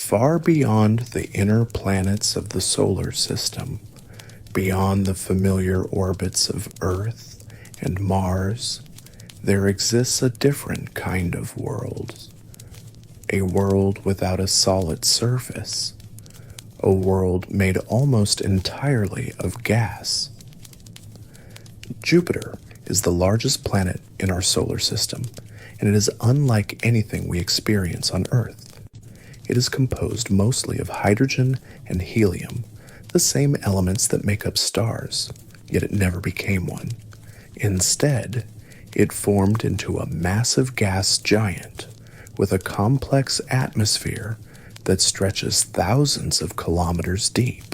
Far beyond the inner planets of the solar system, beyond the familiar orbits of Earth and Mars, there exists a different kind of world. A world without a solid surface. A world made almost entirely of gas. Jupiter is the largest planet in our solar system, and it is unlike anything we experience on Earth. It is composed mostly of hydrogen and helium, the same elements that make up stars, yet it never became one. Instead, it formed into a massive gas giant with a complex atmosphere that stretches thousands of kilometers deep.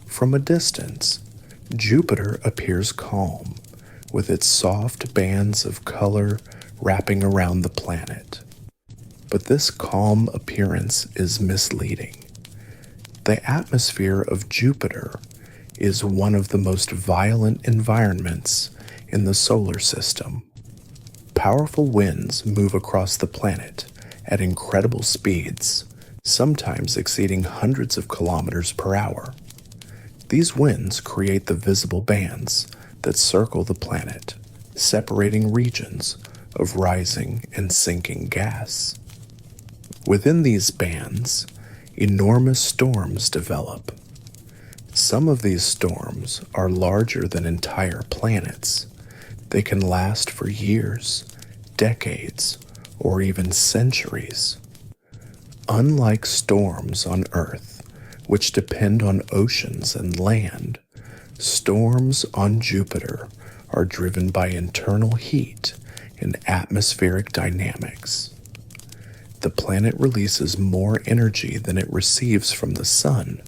From a distance, Jupiter appears calm, with its soft bands of color wrapping around the planet. But this calm appearance is misleading. The atmosphere of Jupiter is one of the most violent environments in the solar system. Powerful winds move across the planet at incredible speeds, sometimes exceeding hundreds of kilometers per hour. These winds create the visible bands that circle the planet, separating regions of rising and sinking gas. Within these bands, enormous storms develop. Some of these storms are larger than entire planets. They can last for years, decades, or even centuries. Unlike storms on Earth, which depend on oceans and land, storms on Jupiter are driven by internal heat and atmospheric dynamics. The planet releases more energy than it receives from the sun,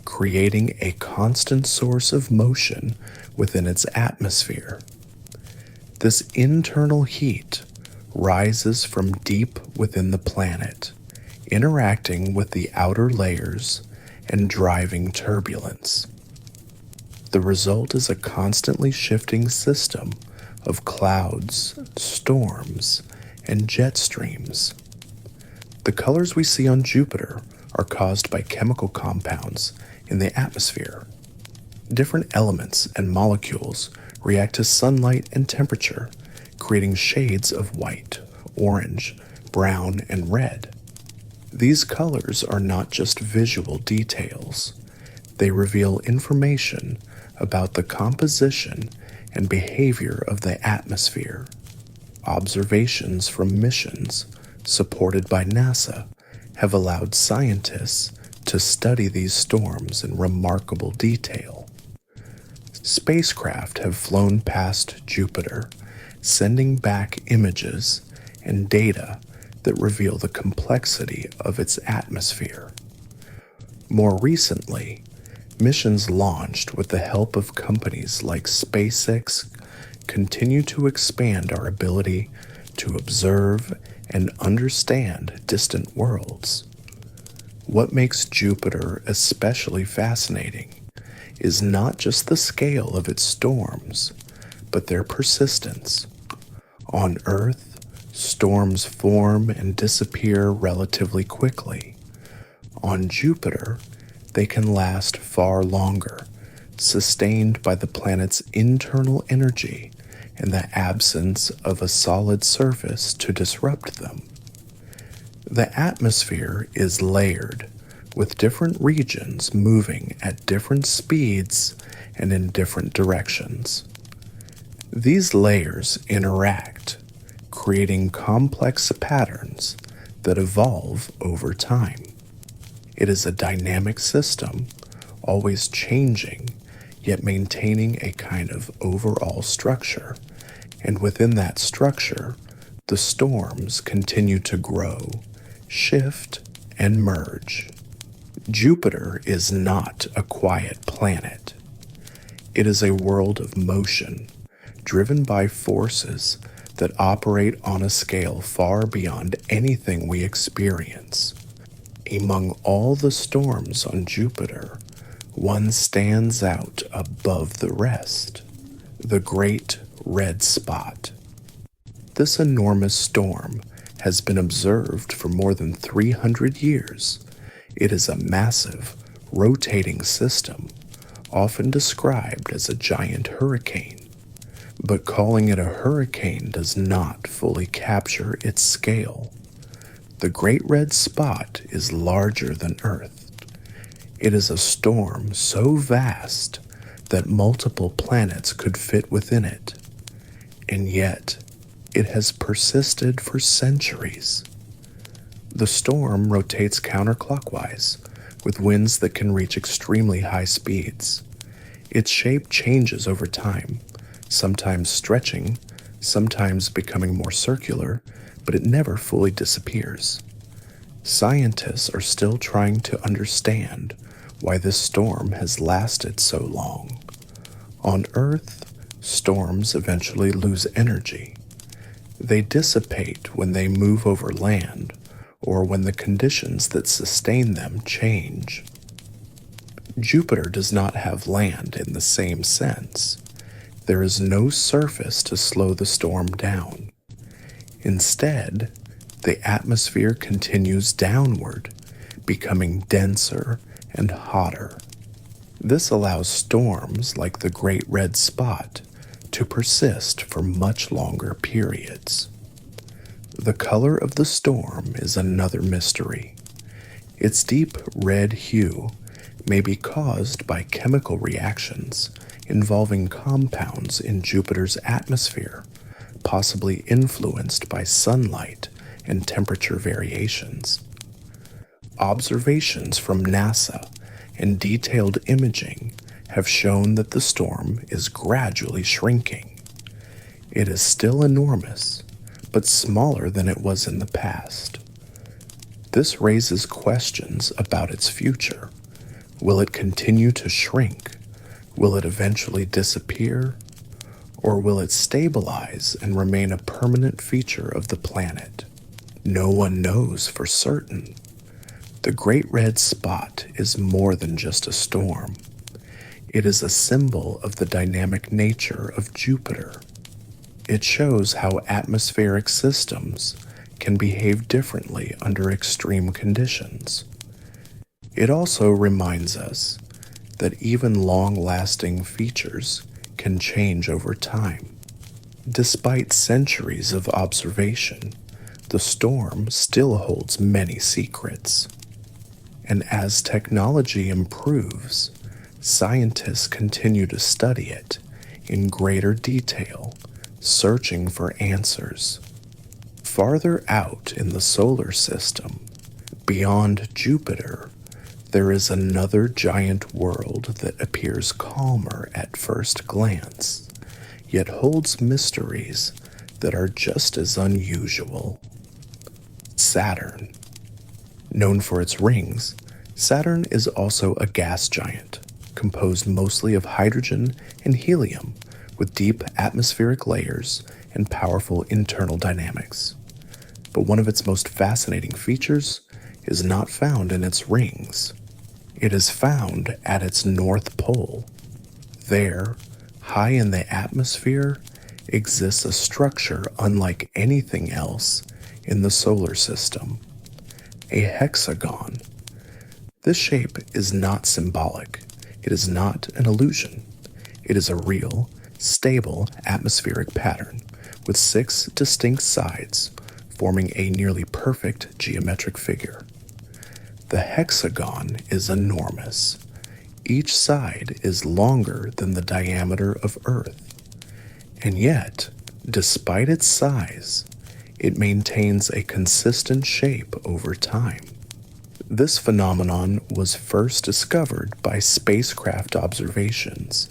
creating a constant source of motion within its atmosphere. This internal heat rises from deep within the planet, interacting with the outer layers and driving turbulence. The result is a constantly shifting system of clouds, storms, and jet streams. The colors we see on Jupiter are caused by chemical compounds in the atmosphere. Different elements and molecules react to sunlight and temperature, creating shades of white, orange, brown, and red. These colors are not just visual details. They reveal information about the composition and behavior of the atmosphere. Observations from missions supported by NASA have allowed scientists to study these storms in remarkable detail. Spacecraft have flown past Jupiter, sending back images and data that reveal the complexity of its atmosphere. More recently, missions launched with the help of companies like SpaceX continue to expand our ability to observe and understand distant worlds. What makes Jupiter especially fascinating is not just the scale of its storms, but their persistence. On Earth, storms form and disappear relatively quickly. On Jupiter, they can last far longer, sustained by the planet's internal energy and the absence of a solid surface to disrupt them. The atmosphere is layered, with different regions moving at different speeds and in different directions. These layers interact, creating complex patterns that evolve over time. It is a dynamic system, always changing, yet maintaining a kind of overall structure, and within that structure, the storms continue to grow, shift, and merge. Jupiter is not a quiet planet. It is a world of motion, driven by forces that operate on a scale far beyond anything we experience. Among all the storms on Jupiter, one stands out above the rest: the Great Red Spot. This enormous storm has been observed for more than 300 years. It is a massive, rotating system, often described as a giant hurricane. But calling it a hurricane does not fully capture its scale. The Great Red Spot is larger than Earth. It is a storm so vast that multiple planets could fit within it, and yet it has persisted for centuries. The storm rotates counterclockwise, with winds that can reach extremely high speeds. Its shape changes over time, sometimes stretching, sometimes becoming more circular, but it never fully disappears. Scientists are still trying to understand why this storm has lasted so long. On Earth, storms eventually lose energy. They dissipate when they move over land or when the conditions that sustain them change. Jupiter does not have land in the same sense. There is no surface to slow the storm down. Instead, the atmosphere continues downward, becoming denser and hotter. This allows storms like the Great Red Spot to persist for much longer periods. The color of the storm is another mystery. Its deep red hue may be caused by chemical reactions involving compounds in Jupiter's atmosphere, possibly influenced by sunlight and temperature variations. Observations from NASA and detailed imaging have shown that the storm is gradually shrinking. It is still enormous, but smaller than it was in the past. This raises questions about its future. Will it continue to shrink? Will it eventually disappear? Or will it stabilize and remain a permanent feature of the planet? No one knows for certain. The Great Red Spot is more than just a storm. It is a symbol of the dynamic nature of Jupiter. It shows how atmospheric systems can behave differently under extreme conditions. It also reminds us that even long-lasting features can change over time. Despite centuries of observation, the storm still holds many secrets. And as technology improves, scientists continue to study it in greater detail, searching for answers. Farther out in the solar system, beyond Jupiter, there is another giant world that appears calmer at first glance, yet holds mysteries that are just as unusual. Saturn. Known for its rings, Saturn is also a gas giant, composed mostly of hydrogen and helium, with deep atmospheric layers and powerful internal dynamics. But one of its most fascinating features is not found in its rings. It is found at its North Pole. There, high in the atmosphere, exists a structure unlike anything else in the solar system. A hexagon. This shape is not symbolic. It is not an illusion. It is a real, stable atmospheric pattern with 6 distinct sides, forming a nearly perfect geometric figure. The hexagon is enormous. Each side is longer than the diameter of Earth. And yet, despite its size, it maintains a consistent shape over time. This phenomenon was first discovered by spacecraft observations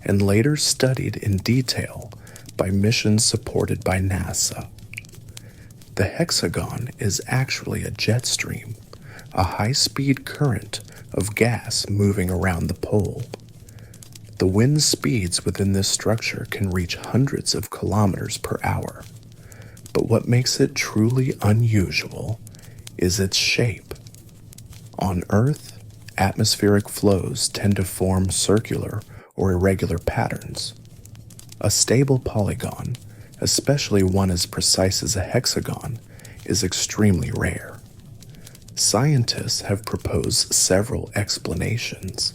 and later studied in detail by missions supported by NASA. The hexagon is actually a jet stream, a high-speed current of gas moving around the pole. The wind speeds within this structure can reach hundreds of kilometers per hour. But what makes it truly unusual is its shape. On Earth, atmospheric flows tend to form circular or irregular patterns. A stable polygon, especially one as precise as a hexagon, is extremely rare. Scientists have proposed several explanations.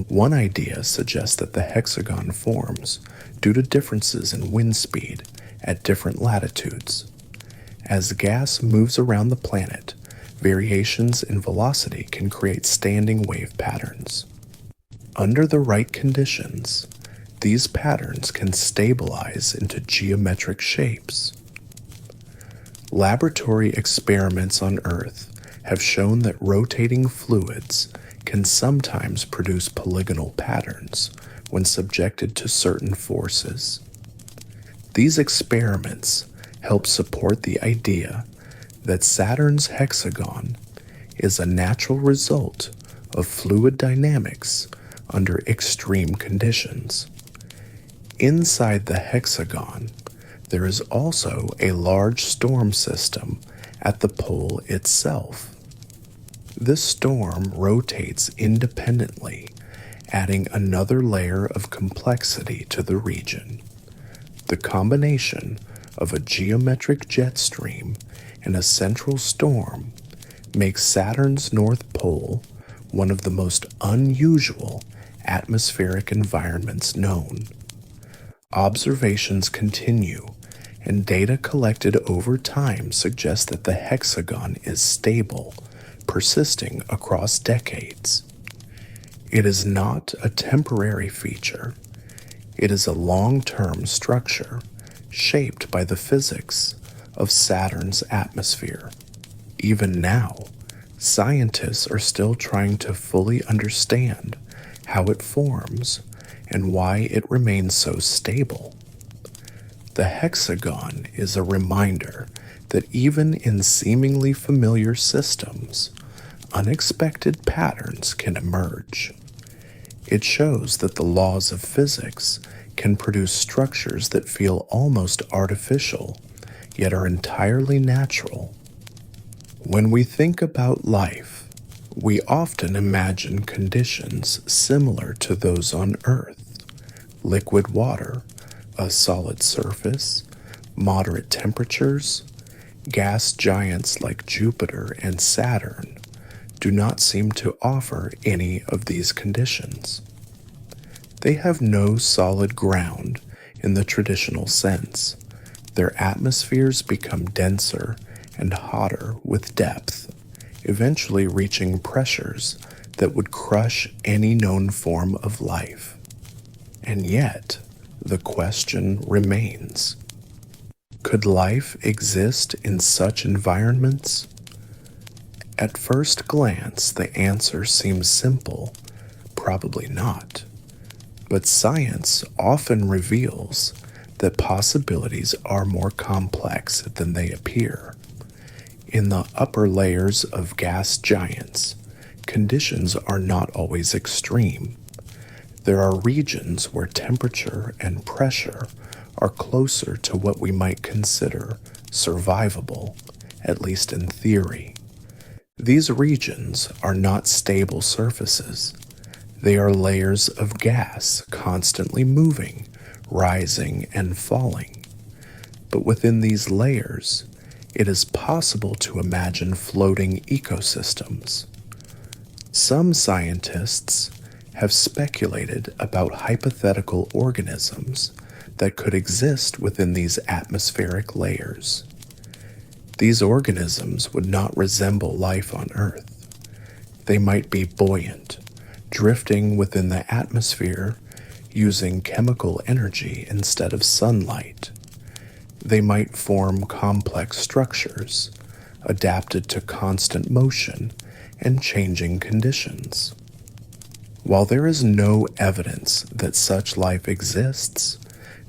One idea suggests that the hexagon forms due to differences in wind speed at different latitudes. As gas moves around the planet, variations in velocity can create standing wave patterns. Under the right conditions, these patterns can stabilize into geometric shapes. Laboratory experiments on Earth have shown that rotating fluids can sometimes produce polygonal patterns when subjected to certain forces. These experiments help support the idea that Saturn's hexagon is a natural result of fluid dynamics under extreme conditions. Inside the hexagon, there is also a large storm system at the pole itself. This storm rotates independently, adding another layer of complexity to the region. The combination of a geometric jet stream and a central storm makes Saturn's North Pole one of the most unusual atmospheric environments known. Observations continue, and data collected over time suggest that the hexagon is stable, persisting across decades. It is not a temporary feature. It is a long-term structure shaped by the physics of Saturn's atmosphere. Even now, scientists are still trying to fully understand how it forms and why it remains so stable. The hexagon is a reminder that even in seemingly familiar systems, unexpected patterns can emerge. It shows that the laws of physics can produce structures that feel almost artificial, yet are entirely natural. When we think about life, we often imagine conditions similar to those on Earth: liquid water, a solid surface, moderate temperatures. Gas giants like Jupiter and Saturn do not seem to offer any of these conditions. They have no solid ground in the traditional sense. Their atmospheres become denser and hotter with depth, eventually reaching pressures that would crush any known form of life. And yet, the question remains: could life exist in such environments? At first glance, the answer seems simple: probably not. But science often reveals that possibilities are more complex than they appear. In the upper layers of gas giants, conditions are not always extreme. There are regions where temperature and pressure are closer to what we might consider survivable, at least in theory. These regions are not stable surfaces. They are layers of gas constantly moving, rising, and falling. But within these layers, it is possible to imagine floating ecosystems. Some scientists have speculated about hypothetical organisms that could exist within these atmospheric layers. These organisms would not resemble life on Earth. They might be buoyant, drifting within the atmosphere using chemical energy instead of sunlight. They might form complex structures, adapted to constant motion and changing conditions. While there is no evidence that such life exists,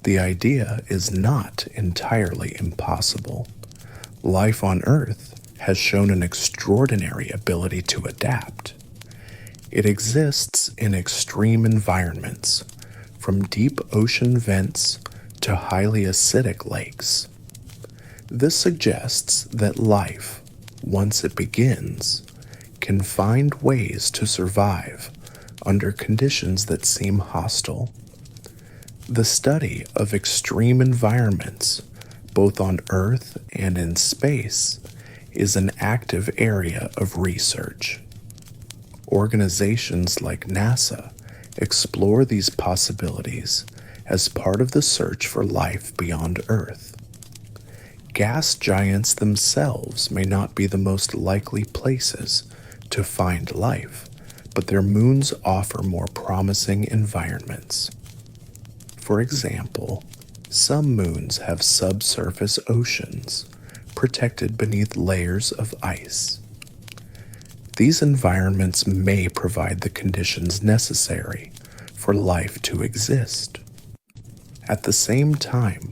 the idea is not entirely impossible. Life on Earth has shown an extraordinary ability to adapt. It exists in extreme environments, from deep ocean vents to highly acidic lakes. This suggests that life, once it begins, can find ways to survive under conditions that seem hostile. The study of extreme environments both on Earth and in space, is an active area of research. Organizations like NASA explore these possibilities as part of the search for life beyond Earth. Gas giants themselves may not be the most likely places to find life, but their moons offer more promising environments. For example, some moons have subsurface oceans protected beneath layers of ice. These environments may provide the conditions necessary for life to exist. At the same time,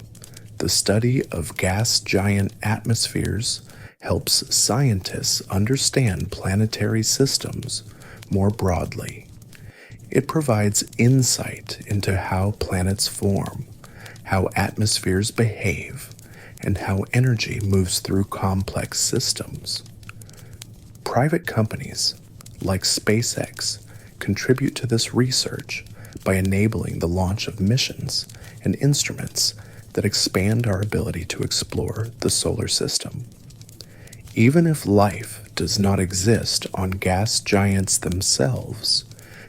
the study of gas giant atmospheres helps scientists understand planetary systems more broadly. It provides insight into how planets form, how atmospheres behave, and how energy moves through complex systems. Private companies, like SpaceX, contribute to this research by enabling the launch of missions and instruments that expand our ability to explore the solar system. Even if life does not exist on gas giants themselves,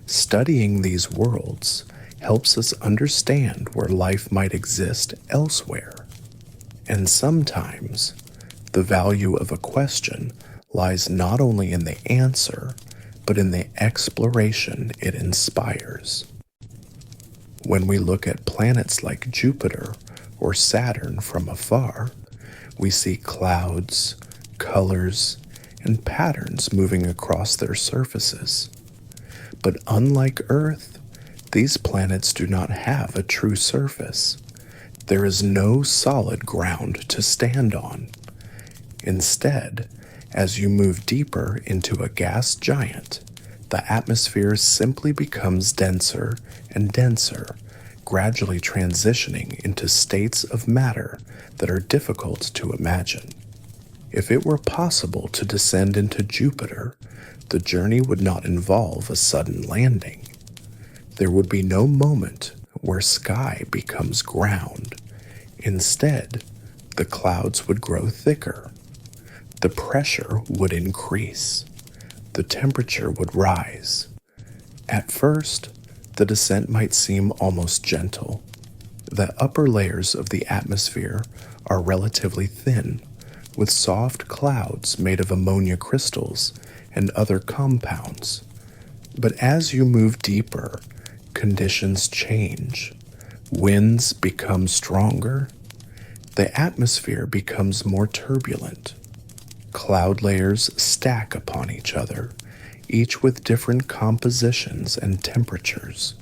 studying these worlds helps us understand where life might exist elsewhere. And sometimes, the value of a question lies not only in the answer, but in the exploration it inspires. When we look at planets like Jupiter or Saturn from afar, we see clouds, colors, and patterns moving across their surfaces. But unlike Earth, these planets do not have a true surface. There is no solid ground to stand on. Instead, as you move deeper into a gas giant, the atmosphere simply becomes denser and denser, gradually transitioning into states of matter that are difficult to imagine. If it were possible to descend into Jupiter, the journey would not involve a sudden landing. There would be no moment where sky becomes ground. Instead, the clouds would grow thicker. The pressure would increase. The temperature would rise. At first, the descent might seem almost gentle. The upper layers of the atmosphere are relatively thin, with soft clouds made of ammonia crystals and other compounds. But as you move deeper, conditions change. Winds become stronger. The atmosphere becomes more turbulent. Cloud layers stack upon each other, each with different compositions and temperatures.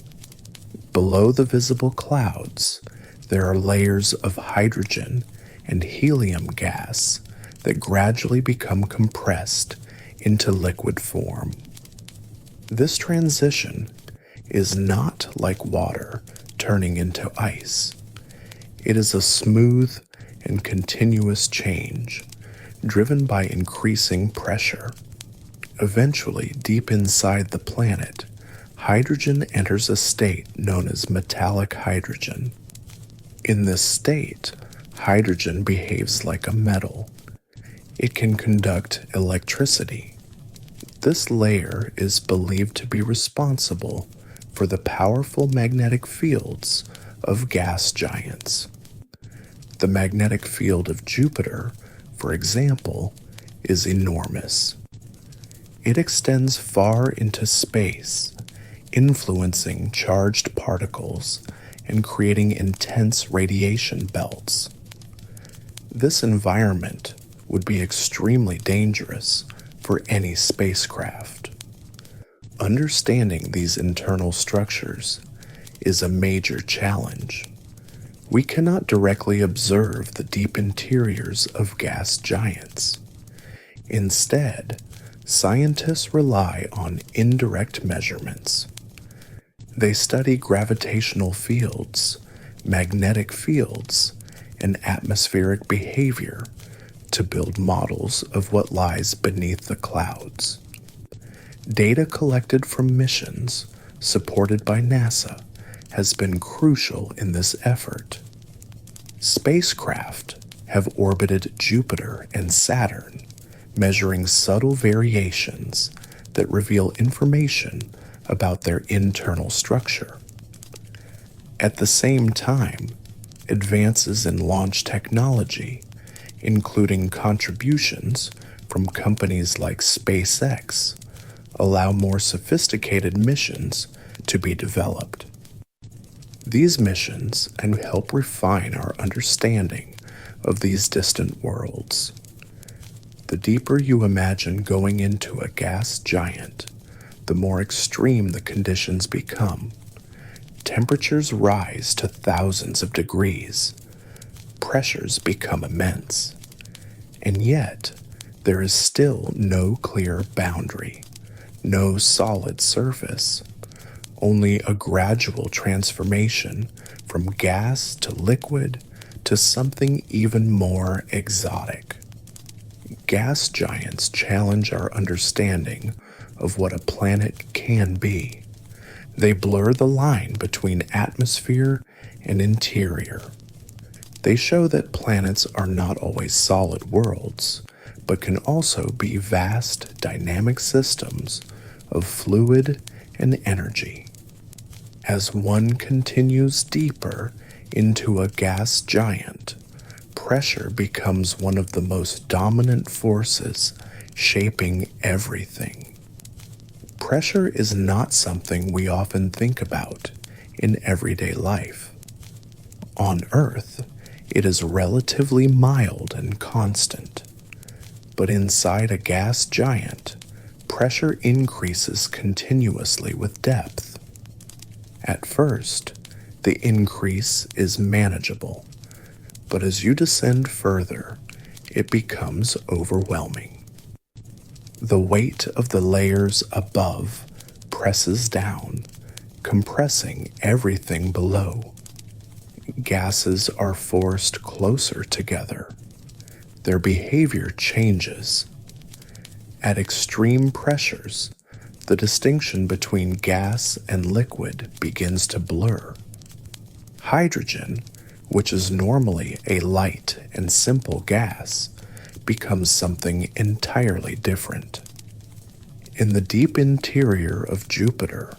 Below the visible clouds, there are layers of hydrogen and helium gas that gradually become compressed into liquid form. This transition is not like water turning into ice. It is a smooth and continuous change, driven by increasing pressure. Eventually, deep inside the planet, hydrogen enters a state known as metallic hydrogen. In this state, hydrogen behaves like a metal. It can conduct electricity. This layer is believed to be responsible for the powerful magnetic fields of gas giants. The magnetic field of Jupiter, for example, is enormous. It extends far into space, influencing charged particles and creating intense radiation belts. This environment would be extremely dangerous for any spacecraft. Understanding these internal structures is a major challenge. We cannot directly observe the deep interiors of gas giants. Instead, scientists rely on indirect measurements. They study gravitational fields, magnetic fields, and atmospheric behavior to build models of what lies beneath the clouds. Data collected from missions supported by NASA has been crucial in this effort. Spacecraft, have orbited Jupiter and Saturn, measuring subtle variations that reveal information about their internal structure. At the same time, advances in launch technology, including contributions from companies like SpaceX, allow more sophisticated missions to be developed. These missions can help refine our understanding of these distant worlds. The deeper you imagine going into a gas giant, the more extreme the conditions become. Temperatures rise to thousands of degrees. Pressures become immense. And yet, there is still no clear boundary, no solid surface, only a gradual transformation from gas to liquid to something even more exotic. Gas giants challenge our understanding of what a planet can be. They blur the line between atmosphere and interior. They show that planets are not always solid worlds, but can also be vast, dynamic systems of fluid and energy. As one continues deeper into a gas giant, pressure becomes one of the most dominant forces shaping everything. Pressure is not something we often think about in everyday life. On Earth, it is relatively mild and constant. But inside a gas giant, pressure increases continuously with depth. At first, the increase is manageable, but as you descend further, it becomes overwhelming. The weight of the layers above presses down, compressing everything below. Gases are forced closer together. Their behavior changes. At extreme pressures, the distinction between gas and liquid begins to blur. Hydrogen, which is normally a light and simple gas, becomes something entirely different. In the deep interior of Jupiter,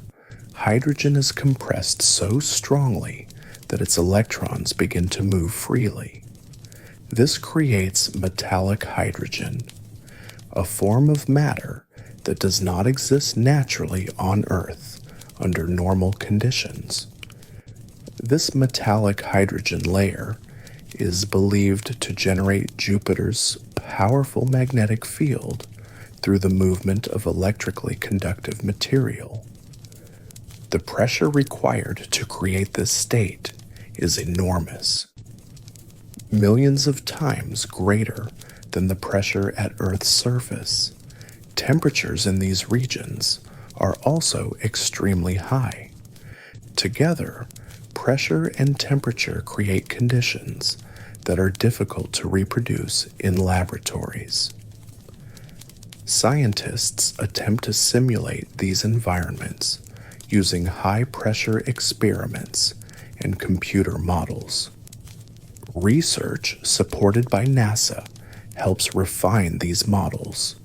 hydrogen is compressed so strongly that its electrons begin to move freely. This creates metallic hydrogen, a form of matter that does not exist naturally on Earth under normal conditions. This metallic hydrogen layer is believed to generate Jupiter's powerful magnetic field through the movement of electrically conductive material. The pressure required to create this state is enormous, millions of times greater than the pressure at Earth's surface. Temperatures in these regions are also extremely high. Together, pressure and temperature create conditions that are difficult to reproduce in laboratories. Scientists attempt to simulate these environments using high-pressure experiments and computer models. Research supported by NASA helps refine these models,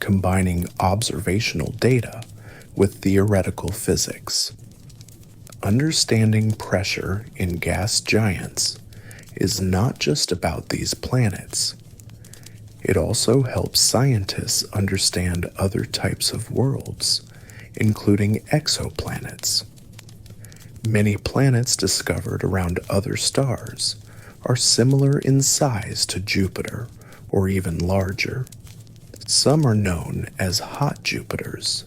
combining observational data with theoretical physics. Understanding pressure in gas giants is not just about these planets. It also helps scientists understand other types of worlds, including exoplanets. Many planets discovered around other stars are similar in size to Jupiter or even larger. Some are known as hot Jupiters,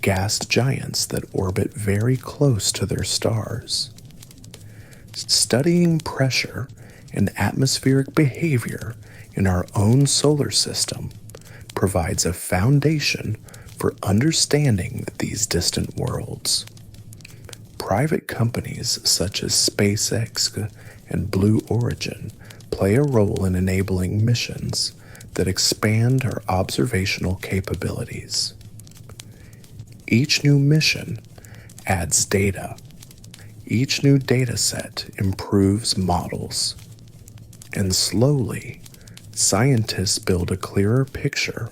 gas giants that orbit very close to their stars. Studying pressure and atmospheric behavior in our own solar system provides a foundation for understanding these distant worlds. Private companies such as SpaceX and Blue Origin play a role in enabling missions that expand our observational capabilities. Each new mission adds data. Each new data set improves models. and slowly, scientists build a clearer picture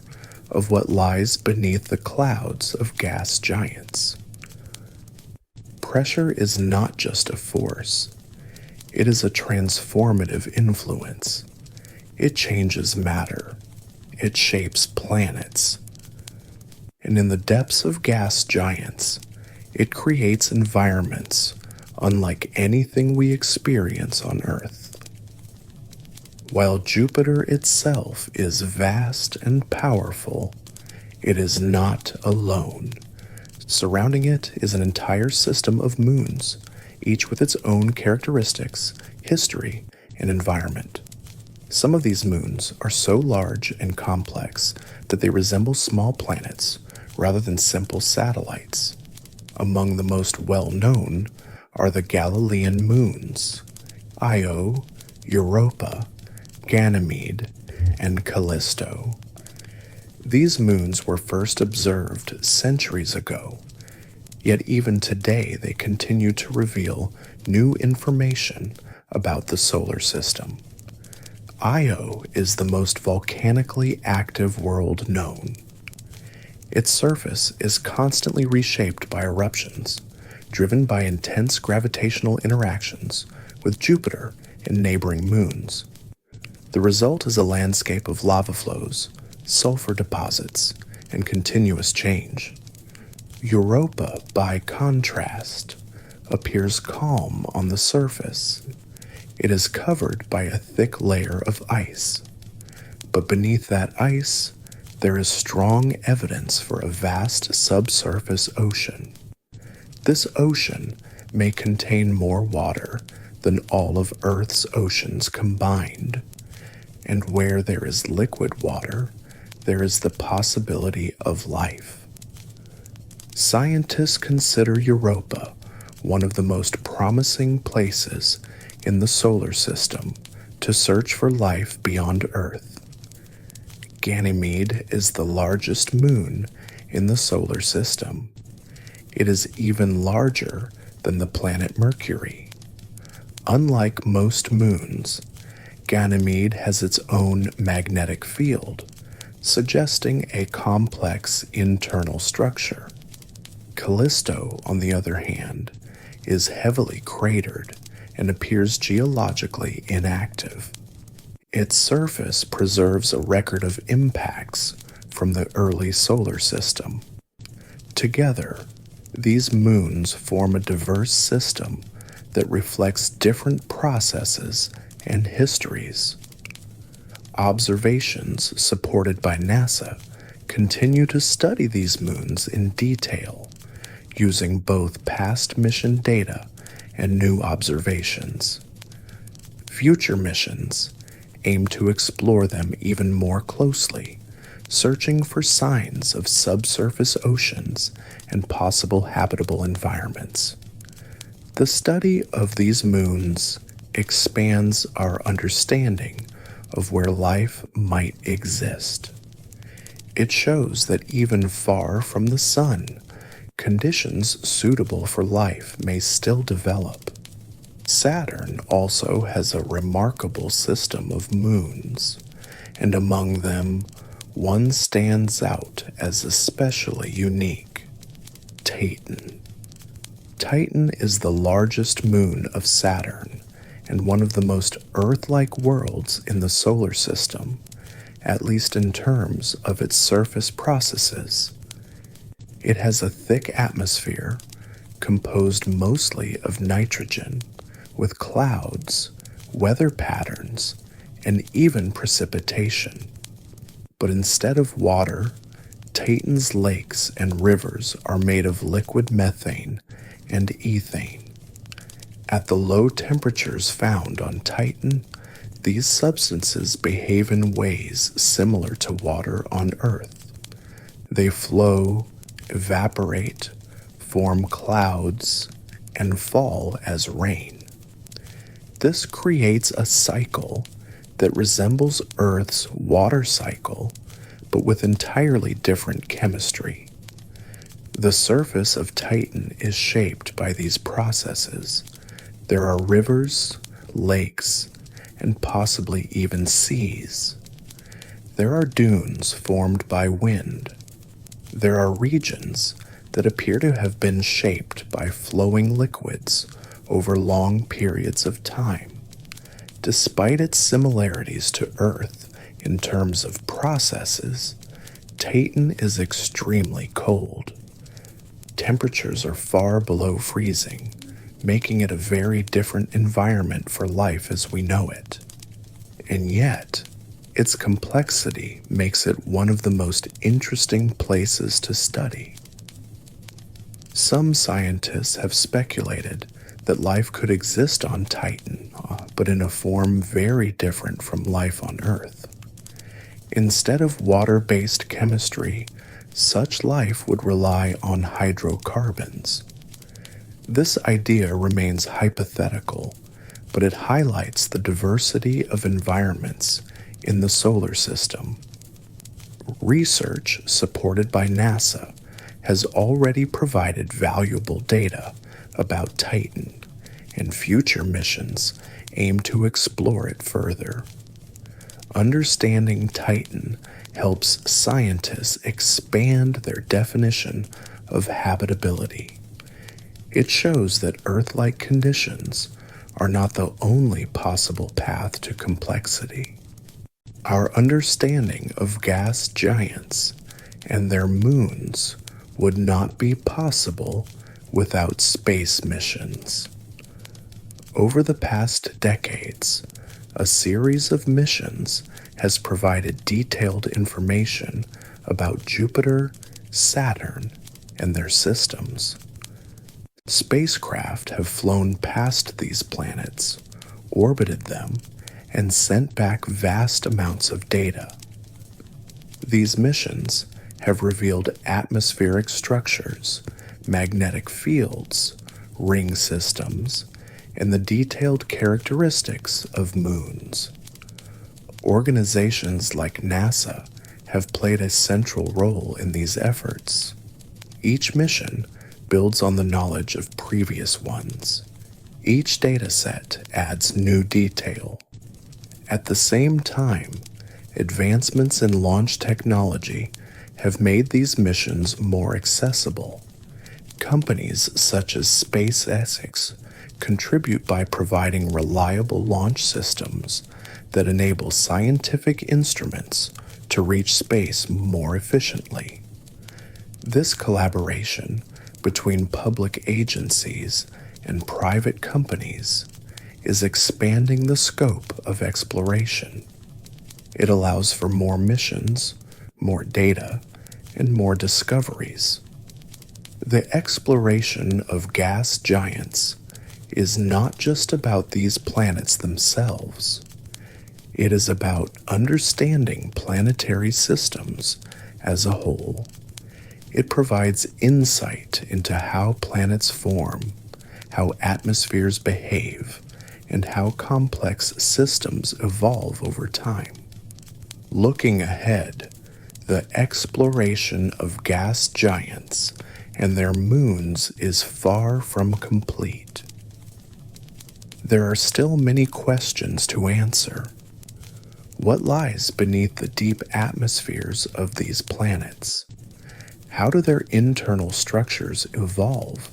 of what lies beneath the clouds of gas giants. Pressure is not just a force, it is a transformative influence. It changes matter, it shapes planets, and in the depths of gas giants, it creates environments unlike anything we experience on Earth. While Jupiter itself is vast and powerful, it is not alone. Surrounding it is an entire system of moons, each with its own characteristics, history, and environment. Some of these moons are so large and complex that they resemble small planets rather than simple satellites. Among the most well-known are the Galilean moons, Io, Europa, Ganymede, and Callisto. These moons were first observed centuries ago, yet even today they continue to reveal new information about the solar system. Io is the most volcanically active world known. Its surface is constantly reshaped by eruptions, driven by intense gravitational interactions with Jupiter and neighboring moons. The result is a landscape of lava flows, sulfur deposits, and continuous change. Europa, by contrast, appears calm on the surface. It is covered by a thick layer of ice, but beneath that ice, there is strong evidence for a vast subsurface ocean. This ocean may contain more water than all of Earth's oceans combined. And where there is liquid water, there is the possibility of life. Scientists consider Europa one of the most promising places in the solar system to search for life beyond Earth. Ganymede is the largest moon in the solar system. It is even larger than the planet Mercury. Unlike most moons, Ganymede has its own magnetic field, suggesting a complex internal structure. Callisto, on the other hand, is heavily cratered and appears geologically inactive. Its surface preserves a record of impacts from the early solar system. Together, these moons form a diverse system that reflects different processes and histories. Observations supported by NASA continue to study these moons in detail, using both past mission data and new observations. Future missions aim to explore them even more closely, searching for signs of subsurface oceans and possible habitable environments. The study of these moons expands our understanding of where life might exist. It shows that even far from the sun, conditions suitable for life may still develop. Saturn also has a remarkable system of moons, and among them, one stands out as especially unique: Titan. Titan is the largest moon of Saturn and one of the most Earth-like worlds in the solar system, at least in terms of its surface processes. It has a thick atmosphere composed mostly of nitrogen, with clouds, weather patterns, and even precipitation. But instead of water, Titan's lakes and rivers are made of liquid methane and ethane. At the low temperatures found on Titan, these substances behave in ways similar to water on Earth. They flow, evaporate, form clouds, and fall as rain. This creates a cycle that resembles Earth's water cycle, but with entirely different chemistry. The surface of Titan is shaped by these processes. There are rivers, lakes, and possibly even seas. There are dunes formed by wind. There are regions that appear to have been shaped by flowing liquids over long periods of time. Despite its similarities to Earth in terms of processes, Titan is extremely cold. Temperatures are far below freezing, making it a very different environment for life as we know it. And yet, its complexity makes it one of the most interesting places to study. Some scientists have speculated that life could exist on Titan, but in a form very different from life on Earth. Instead of water-based chemistry, such life would rely on hydrocarbons. This idea remains hypothetical, but it highlights the diversity of environments in the solar system. Research supported by NASA has already provided valuable data about Titan, and future missions aim to explore it further. Understanding Titan helps scientists expand their definition of habitability. It shows that Earth-like conditions are not the only possible path to complexity. Our understanding of gas giants and their moons would not be possible without space missions. Over the past decades, a series of missions has provided detailed information about Jupiter, Saturn, and their systems. Spacecraft have flown past these planets, orbited them, and sent back vast amounts of data. These missions have revealed atmospheric structures, magnetic fields, ring systems, and the detailed characteristics of moons. Organizations like NASA have played a central role in these efforts. Each mission builds on the knowledge of previous ones. Each dataset adds new detail. At the same time, advancements in launch technology have made these missions more accessible. Companies such as SpaceX contribute by providing reliable launch systems that enable scientific instruments to reach space more efficiently. This collaboration between public agencies and private companies is expanding the scope of exploration. It allows for more missions, more data, and more discoveries. The exploration of gas giants is not just about these planets themselves. It is about understanding planetary systems as a whole. It provides insight into how planets form, how atmospheres behave, and how complex systems evolve over time. Looking ahead, the exploration of gas giants and their moons is far from complete. There are still many questions to answer. What lies beneath the deep atmospheres of these planets? How do their internal structures evolve?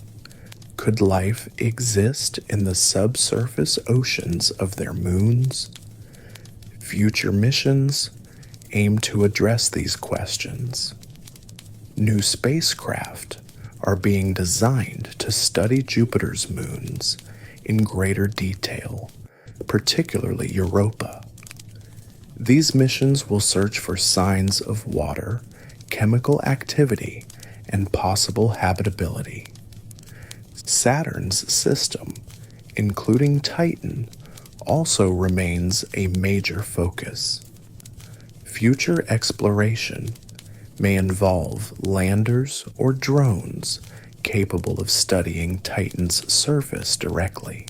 Could life exist in the subsurface oceans of their moons? Future missions aim to address these questions. New spacecraft are being designed to study Jupiter's moons in greater detail, particularly Europa. These missions will search for signs of water, chemical activity, and possible habitability. Saturn's system, including Titan, also remains a major focus. Future exploration may involve landers or drones capable of studying Titan's surface directly.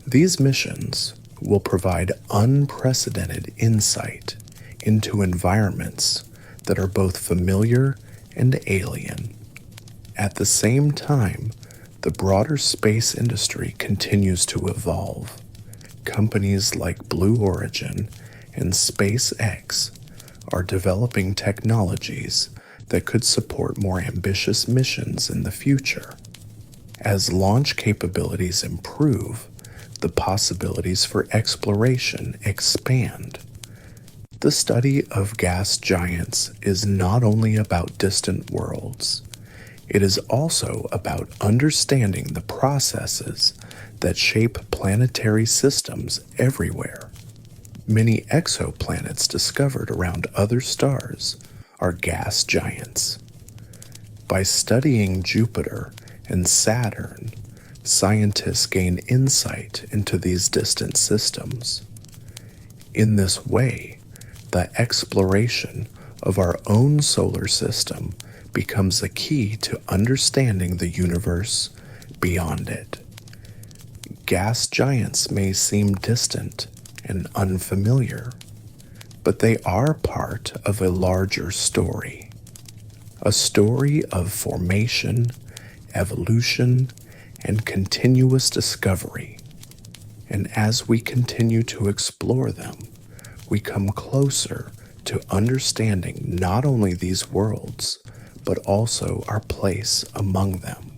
These missions will provide unprecedented insight into environments that are both familiar and alien. At the same time, the broader space industry continues to evolve. Companies like Blue Origin and SpaceX are developing technologies that could support more ambitious missions in the future. As launch capabilities improve, the possibilities for exploration expand. The study of gas giants is not only about distant worlds, it is also about understanding the processes that shape planetary systems everywhere. Many exoplanets discovered around other stars are gas giants. By studying Jupiter and Saturn, scientists gain insight into these distant systems. In this way, the exploration of our own solar system becomes a key to understanding the universe beyond it. Gas giants may seem distant and unfamiliar, but they are part of a larger story. A story of formation, evolution, and continuous discovery. And as we continue to explore them, we come closer to understanding not only these worlds, but also our place among them.